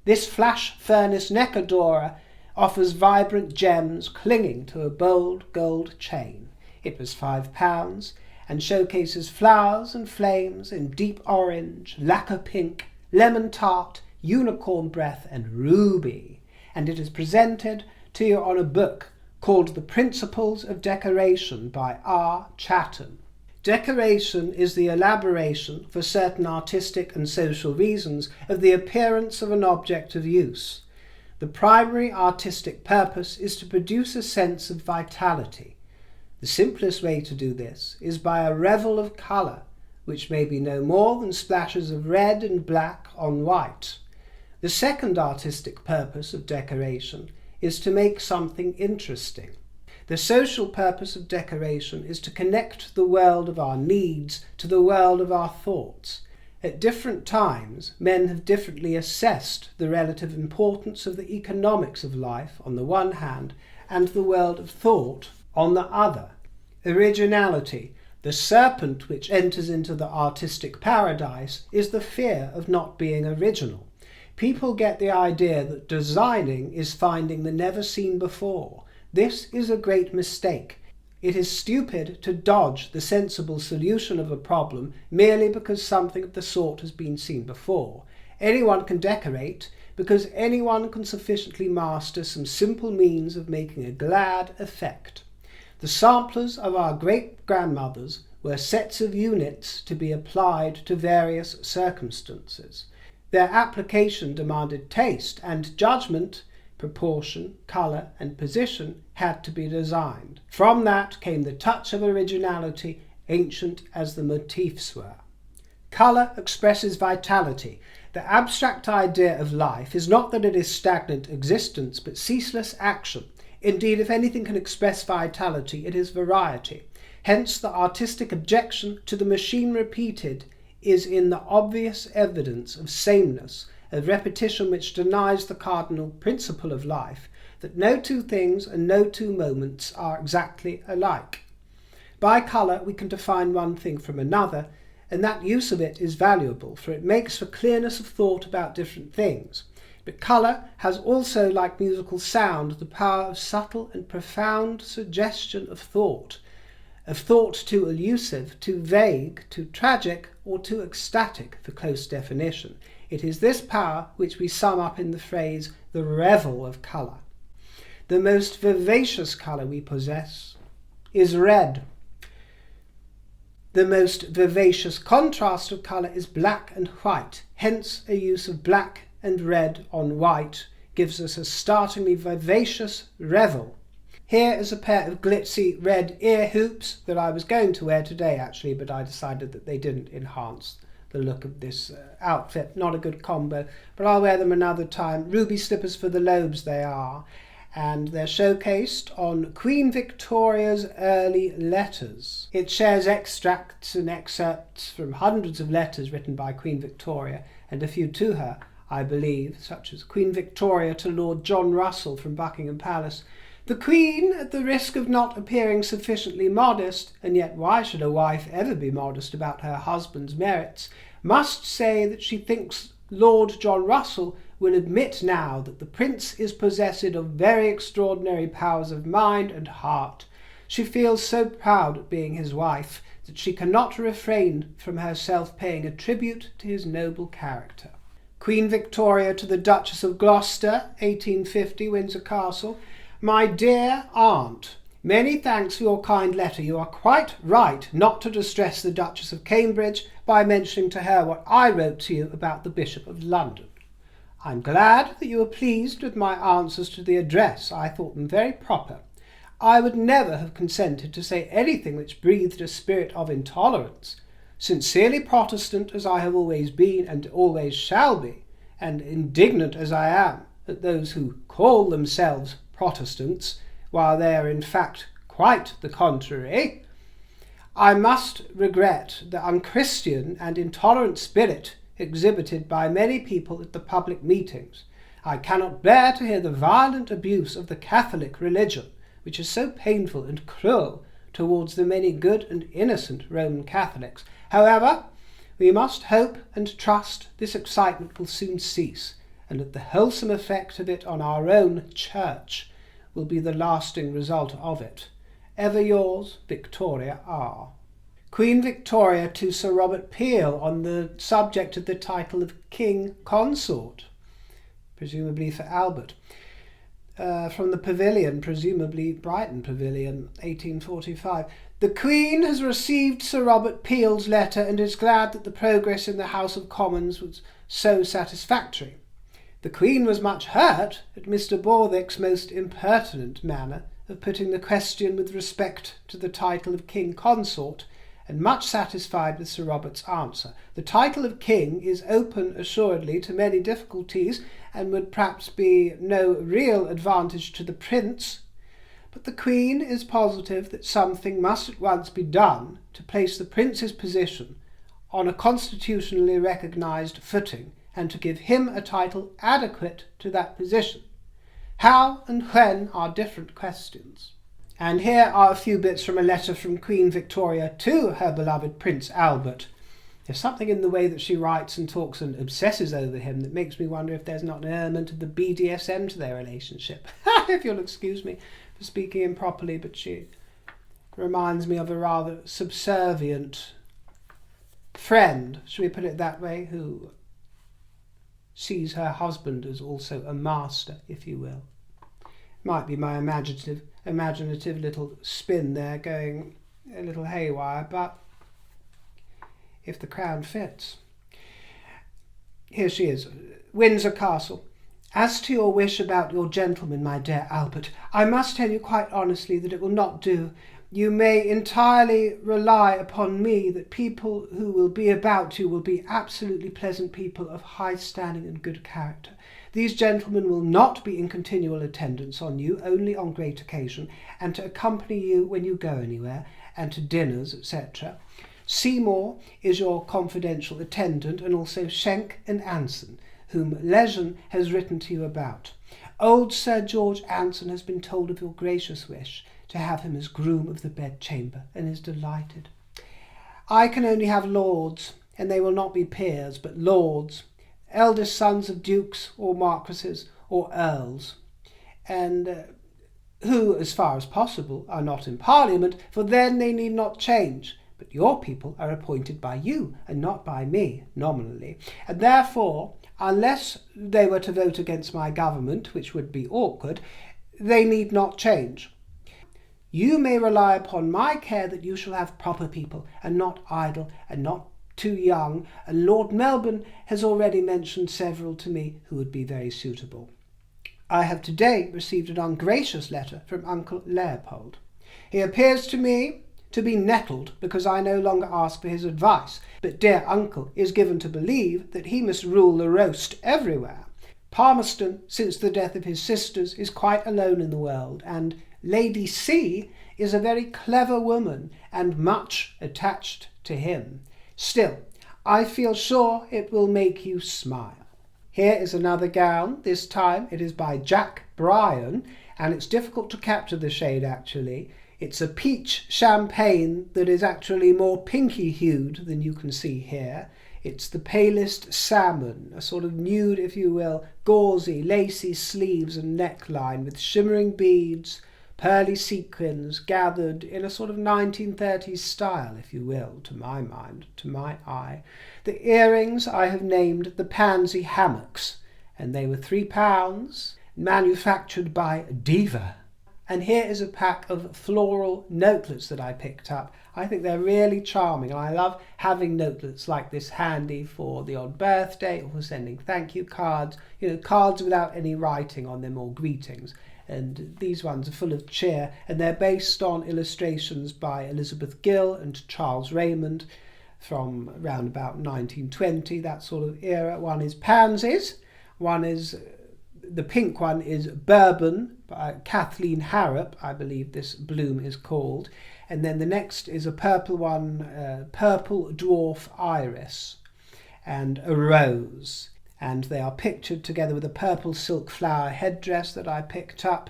This flash furnace neckadora offers vibrant gems clinging to a bold gold chain. It was £5 and showcases flowers and flames in deep orange, lacquer pink, lemon tart, unicorn breath and ruby, and it is presented to you on a book called The Principles of Decoration by R. Chatham. Decoration is the elaboration, for certain artistic and social reasons, of the appearance of an object of use. The primary artistic purpose is to produce a sense of vitality. The simplest way to do this is by a revel of colour, which may be no more than splashes of red and black on white. The second artistic purpose of decoration is to make something interesting. The social purpose of decoration is to connect the world of our needs to the world of our thoughts. At different times, men have differently assessed the relative importance of the economics of life on the one hand and the world of thought on the other. Originality, the serpent which enters into the artistic paradise, is the fear of not being original. People get the idea that designing is finding the never seen before. This is a great mistake. It is stupid to dodge the sensible solution of a problem merely because something of the sort has been seen before. Anyone can decorate because anyone can sufficiently master some simple means of making a glad effect. The samplers of our great-grandmothers were sets of units to be applied to various circumstances. Their application demanded taste, and judgment, proportion, colour and position had to be designed. From that came the touch of originality, ancient as the motifs were. Colour expresses vitality. The abstract idea of life is not that it is stagnant existence, but ceaseless action. Indeed, if anything can express vitality, it is variety. Hence the artistic objection to the machine repeated is in the obvious evidence of sameness, of repetition which denies the cardinal principle of life, that no two things and no two moments are exactly alike. By colour we can define one thing from another, and that use of it is valuable, for it makes for clearness of thought about different things. But colour has also, like musical sound, the power of subtle and profound suggestion of thought too elusive, too vague, too tragic, or too ecstatic for close definition. It is this power which we sum up in the phrase, the revel of colour. The most vivacious colour we possess is red. The most vivacious contrast of colour is black and white, hence a use of black and red on white gives us a startlingly vivacious revel. Here is a pair of glitzy red ear hoops that I was going to wear today actually, but I decided that they didn't enhance the look of this outfit. Not a good combo, but I'll wear them another time. Ruby slippers for the lobes they are, and they're showcased on Queen Victoria's early letters. It shares extracts and excerpts from hundreds of letters written by Queen Victoria, and a few to her, I believe, such as Queen Victoria to Lord John Russell from Buckingham Palace. The Queen, at the risk of not appearing sufficiently modest, and yet why should a wife ever be modest about her husband's merits, must say that she thinks Lord John Russell will admit now that the Prince is possessed of very extraordinary powers of mind and heart. She feels so proud at being his wife that she cannot refrain from herself paying a tribute to his noble character. Queen Victoria to the Duchess of Gloucester, 1850, Windsor Castle. My dear aunt, many thanks for your kind letter. You are quite right not to distress the Duchess of Cambridge by mentioning to her what I wrote to you about the Bishop of London. I'm glad that you were pleased with my answers to the address. I thought them very proper. I would never have consented to say anything which breathed a spirit of intolerance. Sincerely Protestant as I have always been and always shall be, and indignant as I am at those who call themselves Protestants, while they are in fact quite the contrary, I must regret the unchristian and intolerant spirit exhibited by many people at the public meetings. I cannot bear to hear the violent abuse of the Catholic religion, which is so painful and cruel towards the many good and innocent Roman Catholics. However, we must hope and trust this excitement will soon cease, and that the wholesome effect of it on our own church will be the lasting result of it. Ever yours, Victoria R. Queen Victoria to Sir Robert Peel on the subject of the title of King Consort, presumably for Albert. From the Pavilion, presumably Brighton Pavilion, 1845. The Queen has received Sir Robert Peel's letter and is glad that the progress in the House of Commons was so satisfactory. The Queen was much hurt at Mr. Borthwick's most impertinent manner of putting the question with respect to the title of King Consort, and much satisfied with Sir Robert's answer. The title of King is open assuredly to many difficulties, and would perhaps be no real advantage to the Prince, but the Queen is positive that something must at once be done to place the Prince's position on a constitutionally recognised footing and to give him a title adequate to that position. How and when are different questions. And here are a few bits from a letter from Queen Victoria to her beloved Prince Albert. There's something in the way that she writes and talks and obsesses over him that makes me wonder if there's not an element of the BDSM to their relationship. If you'll excuse me for speaking improperly, but she reminds me of a rather subservient friend, should we put it that way, who sees her husband as also a master, if you will. Might be my imaginative little spin there going a little haywire, but if the crown fits. Here she is. Windsor Castle. As to your wish about your gentleman, my dear Albert, I must tell you quite honestly that it will not do. You may entirely rely upon me that people who will be about you will be absolutely pleasant people of high standing and good character. These gentlemen will not be in continual attendance on you, only on great occasion, and to accompany you when you go anywhere, and to dinners, etc. Seymour is your confidential attendant, and also Schenk and Anson, whom Lejeune has written to you about. Old Sir George Anson has been told of your gracious wish to have him as groom of the bedchamber, and is delighted. I can only have lords, and they will not be peers, but lords, eldest sons of dukes or marquises or earls, and who, as far as possible, are not in Parliament, for then they need not change. But your people are appointed by you, and not by me, nominally, and therefore, unless they were to vote against my government, which would be awkward, they need not change. You may rely upon my care that you shall have proper people, and not idle, and not too young, and Lord Melbourne has already mentioned several to me who would be very suitable. I have today received an ungracious letter from Uncle Leopold. He appears to me to be nettled because I no longer ask for his advice, but dear uncle is given to believe that he must rule the roast everywhere. Palmerston, since the death of his sisters, is quite alone in the world, and Lady C is a very clever woman and much attached to him. Still, I feel sure it will make you smile. Here is another gown. This time it is by Jack Bryan, and it's difficult to capture the shade actually. It's a peach champagne that is actually more pinky hued than you can see here. It's the palest salmon, a sort of nude, if you will, gauzy, lacy sleeves and neckline with shimmering beads, pearly sequins gathered in a sort of 1930s style, if you will, to my mind, to my eye. The earrings I have named the pansy hammocks, and they were £3, manufactured by Diva. And here is a pack of floral notelets that I picked up. I think they're really charming, and I love having notelets like this handy for the odd birthday or for sending thank you cards, cards without any writing on them or greetings. And these ones are full of cheer, and they're based on illustrations by Elizabeth Gill and Charles Raymond from around about 1920, that sort of era. One is pansies, the pink one is Bourbon by Kathleen Harrop, I believe this bloom is called. And then the next is a purple one, Purple Dwarf Iris, and a rose. And they are pictured together with a purple silk flower headdress that I picked up.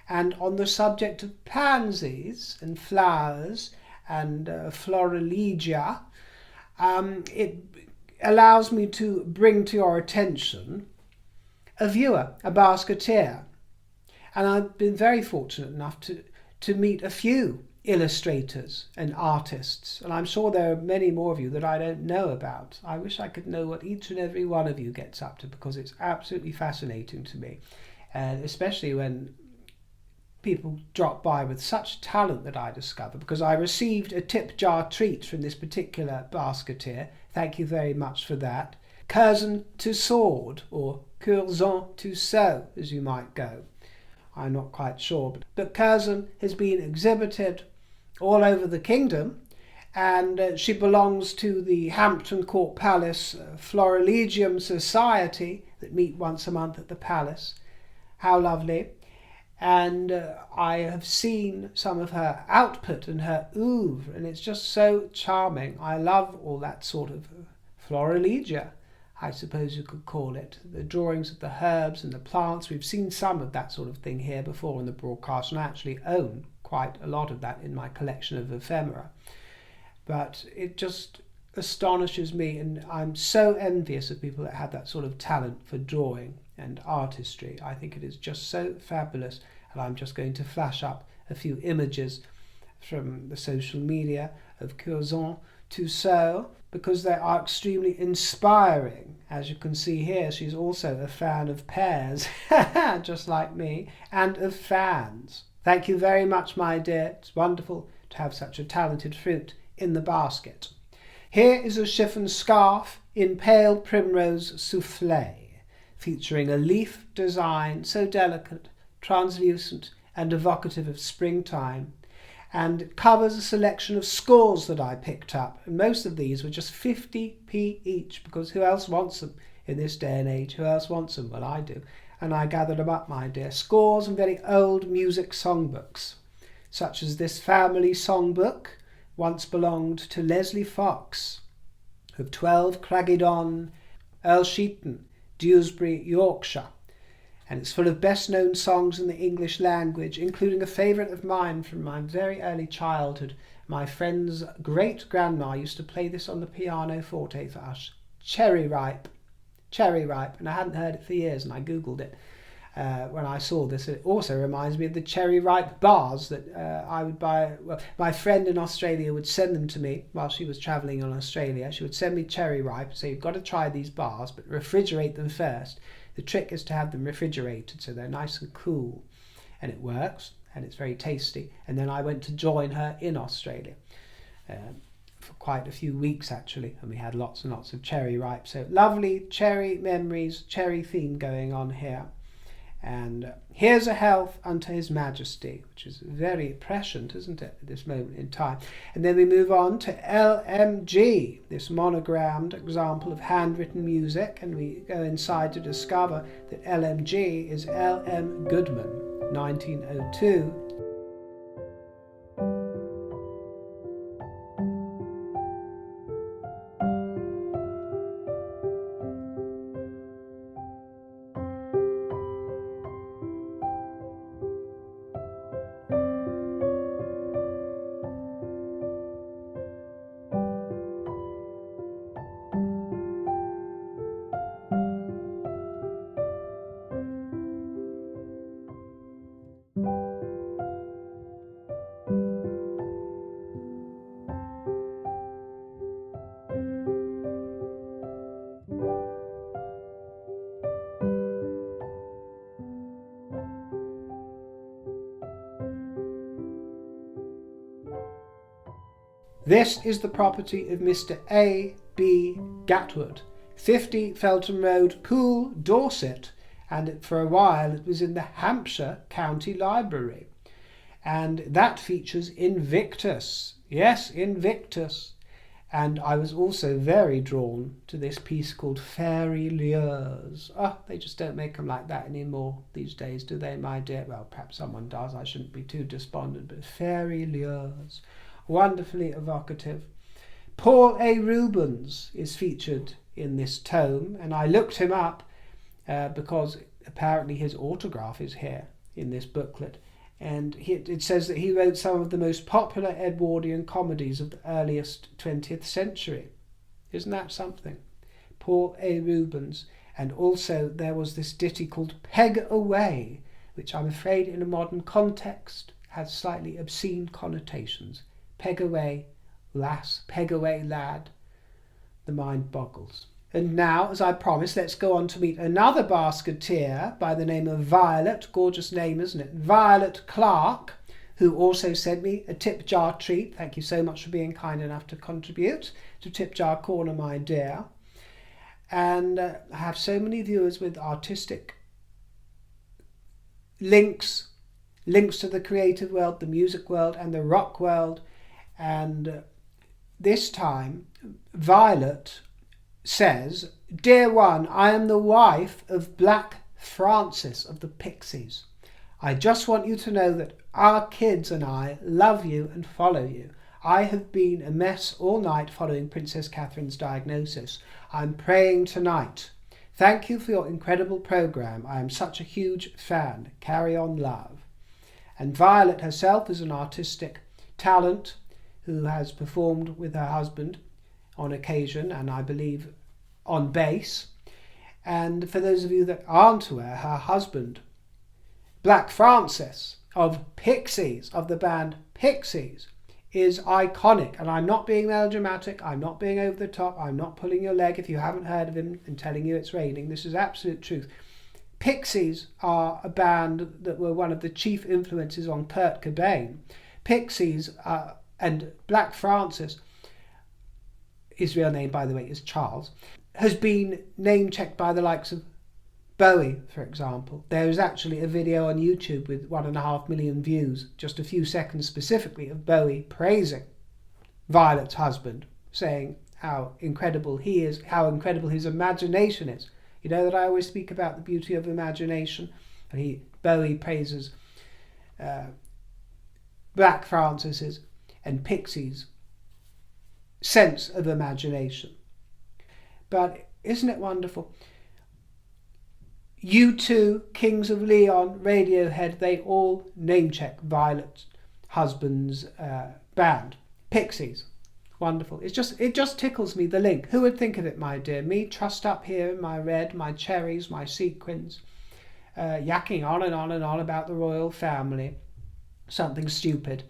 And on the subject of pansies and flowers and florilegia, it allows me to bring to your attention a viewer, a basketeer. And I've been very fortunate enough to meet a few illustrators and artists, and I'm sure there are many more of you that I don't know about. I wish I could know what each and every one of you gets up to, because it's absolutely fascinating to me, and especially when people drop by with such talent that I discover, because I received a tip jar treat from this particular basketeer. Thank you very much for that. Curzon to sword, or Curzon to sew, as you might go. I'm not quite sure, but Curzon has been exhibited all over the kingdom, and she belongs to the Hampton Court Palace Florilegium Society that meet once a month at the palace. How lovely. And I have seen some of her output and her oeuvre, and it's just so charming. I love all that sort of florilegia, I suppose you could call it. The drawings of the herbs and the plants. We've seen some of that sort of thing here before in the broadcast, and I actually own quite a lot of that in my collection of ephemera. But it just astonishes me, and I'm so envious of people that have that sort of talent for drawing and artistry. I think it is just so fabulous, and I'm just going to flash up a few images from the social media of Curzon Tussaud, because they are extremely inspiring. As you can see here, she's also a fan of pears, just like me, and of fans. Thank you very much, my dear. It's wonderful to have such a talented fruit in the basket. Here is a chiffon scarf in pale primrose soufflé, featuring a leaf design so delicate, translucent, and evocative of springtime, and it covers a selection of scores that I picked up, and most of these were just 50p each, because who else wants them in this day and age? Who else wants them? Well, I do, and I gathered them up, my dear. Scores and very old music songbooks, such as this family songbook, once belonged to Leslie Fox, of 12 Craigydon, Earlsheaton, Dewsbury, Yorkshire, and it's full of best-known songs in the English language, including a favourite of mine from my very early childhood. My friend's great-grandma used to play this on the piano forte for us. Cherry Ripe, and I hadn't heard it for years, and I googled it when I saw this. It also reminds me of the Cherry Ripe bars that I would buy. Well, my friend in Australia would send them to me while she was travelling in Australia. She would send me Cherry Ripe, so you've got to try these bars, but refrigerate them first. The trick is to have them refrigerated so they're nice and cool, and it works, and it's very tasty. And then I went to join her in Australia for quite a few weeks actually, and we had lots and lots of Cherry Ripe. So lovely cherry memories, cherry theme going on here. And here's a health unto His Majesty, which is very prescient, isn't it, at this moment in time. And then we move on to LMG, this monogrammed example of handwritten music, and we go inside to discover that LMG is L.M. Goodman, 1902. This is the property of Mr. A. B. Gatwood, 50 Feltham Road, Poole, Dorset, and for a while it was in the Hampshire County Library. And that features Invictus. Yes, Invictus. And I was also very drawn to this piece called Fairy Lures. Oh, they just don't make them like that anymore these days, do they, my dear? Well, perhaps someone does. I shouldn't be too despondent, but Fairy Lures. Wonderfully evocative. Paul A. Rubens is featured in this tome, and I looked him up because apparently his autograph is here in this booklet, and it says that he wrote some of the most popular Edwardian comedies of the earliest 20th century. Isn't that something? Paul A. Rubens. And also there was this ditty called Peg Away, which I'm afraid in a modern context has slightly obscene connotations. Peg away, lass, peg away, lad. The mind boggles. And now, as I promised, let's go on to meet another basketeer by the name of Violet. Gorgeous name, isn't it? Violet Clark, who also sent me a tip jar treat. Thank you so much for being kind enough to contribute to Tip Jar Corner, my dear. And I have so many viewers with artistic links to the creative world, the music world, and the rock world. And this time, Violet says, "Dear one, I am the wife of Black Francis of the Pixies. I just want you to know that our kids and I love you and follow you. I have been a mess all night following Princess Catherine's diagnosis. I'm praying tonight. Thank you for your incredible program. I am such a huge fan. Carry on, love. And Violet herself is an artistic talent who has performed with her husband on occasion, and I believe on bass. And for those of you that aren't aware, her husband, Black Francis of Pixies, of the band Pixies, is iconic. And I'm not being melodramatic, I'm not being over the top, I'm not pulling your leg if you haven't heard of him and telling you it's raining. This is absolute truth. Pixies are a band that were one of the chief influences on Kurt Cobain. Pixies and Black Francis, his real name by the way is Charles, has been name-checked by the likes of Bowie, for example. There is actually a video on YouTube with 1.5 million views, just a few seconds specifically, of Bowie praising Violet's husband, saying how incredible he is, how incredible his imagination is. You know that I always speak about the beauty of imagination? And Bowie praises Black Francis's and Pixies' sense of imagination. But isn't it wonderful? U2, Kings of Leon, Radiohead, they all name-check Violet's husband's band, Pixies. Wonderful. It just tickles me, the link. Who would think of it, my dear? Me trussed up here in my red, my cherries, my sequins, yakking on and on and on about the royal family. Something stupid.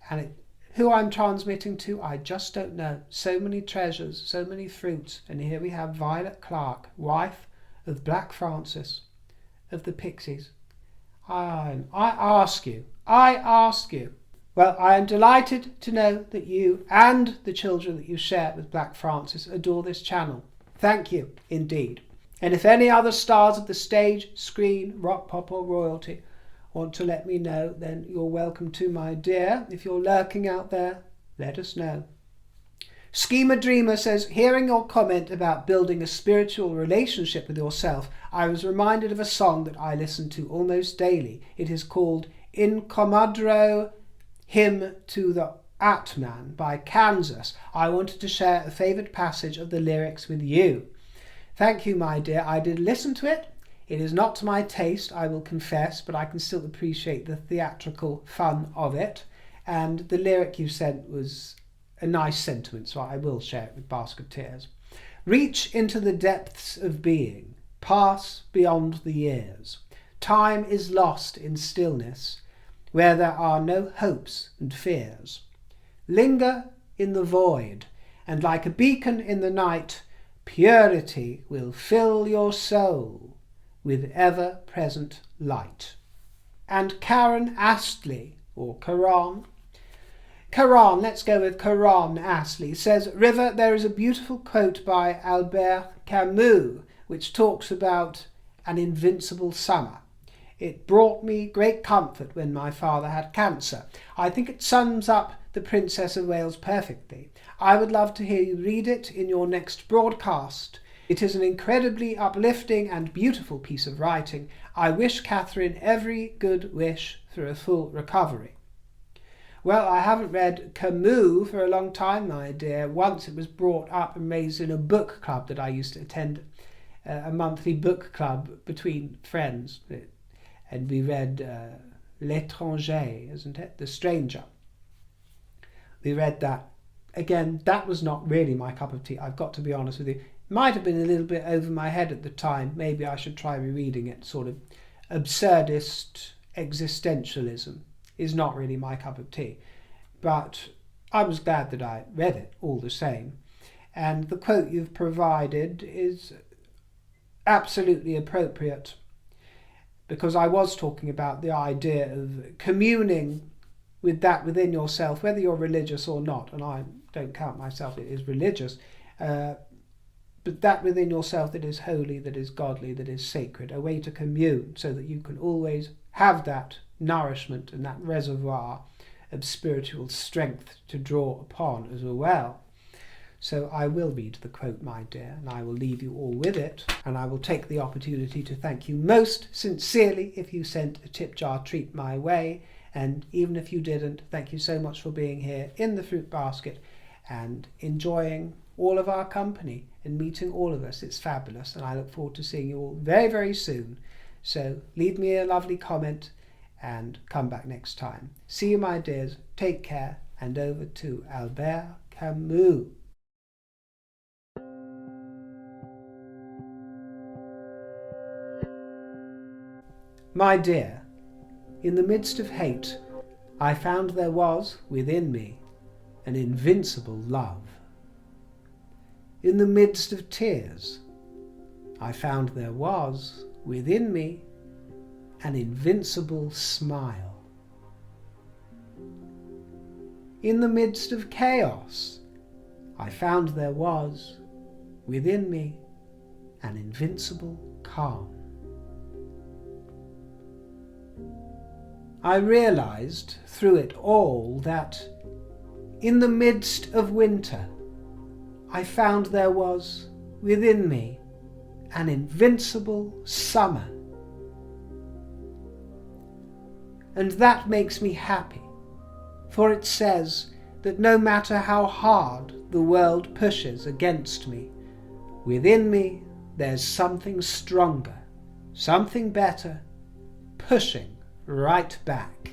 And who I'm transmitting to, I just don't know. So many treasures, so many fruits. And here we have Violet Clark, wife of Black Francis of the Pixies. I ask you. Well, I am delighted to know that you and the children that you share with Black Francis adore this channel. Thank you, indeed. And if any other stars of the stage, screen, rock, pop or royalty want to let me know, then you're welcome to, my dear. If you're lurking out there, let us know. Schema Dreamer says, hearing your comment about building a spiritual relationship with yourself, I was reminded of a song that I listen to almost daily. It is called In Comadro Hymn to the Atman by Kansas. I wanted to share a favourite passage of the lyrics with you. Thank you, my dear. I did listen to it. It is not to my taste, I will confess, but I can still appreciate the theatrical fun of it. And the lyric you sent was a nice sentiment, so I will share it with Basket Tears. Reach into the depths of being, pass beyond the years. Time is lost in stillness, where there are no hopes and fears. Linger in the void, and like a beacon in the night, purity will fill your soul with ever-present light. And Karen Astley, or Karan, let's go with Karan Astley, says, River, there is a beautiful quote by Albert Camus, which talks about an invincible summer. It brought me great comfort when my father had cancer. I think it sums up the Princess of Wales perfectly. I would love to hear you read it in your next broadcast. It is an incredibly uplifting and beautiful piece of writing. I wish Catherine every good wish for a full recovery. Well, I haven't read Camus for a long time, my dear. Once it was brought up and raised in a book club that I used to attend, a monthly book club between friends. And we read L'étranger, isn't it? The Stranger. We read that. Again, that was not really my cup of tea, I've got to be honest with you. Might have been a little bit over my head at the time. Maybe I should try rereading it. Sort of absurdist existentialism is not really my cup of tea. But I was glad that I read it all the same. And the quote you've provided is absolutely appropriate, because I was talking about the idea of communing with that within yourself, whether you're religious or not, and I don't count myself as religious, but that within yourself that is holy, that is godly, that is sacred, a way to commune so that you can always have that nourishment and that reservoir of spiritual strength to draw upon as well. So I will read the quote, my dear, and I will leave you all with it, and I will take the opportunity to thank you most sincerely if you sent a tip jar treat my way, and even if you didn't, thank you so much for being here in the fruit basket and enjoying all of our company and meeting all of us. It's fabulous, and I look forward to seeing you all very, very soon. So leave me a lovely comment and come back next time. See you, my dears. Take care, and over to Albert Camus. My dear, in the midst of hate, I found there was within me an invincible love. In the midst of tears, I found there was within me an invincible smile. In the midst of chaos, I found there was within me an invincible calm. I realized through it all that in the midst of winter, I found there was within me an invincible summer. And that makes me happy, for it says that no matter how hard the world pushes against me, within me there's something stronger, something better, pushing right back.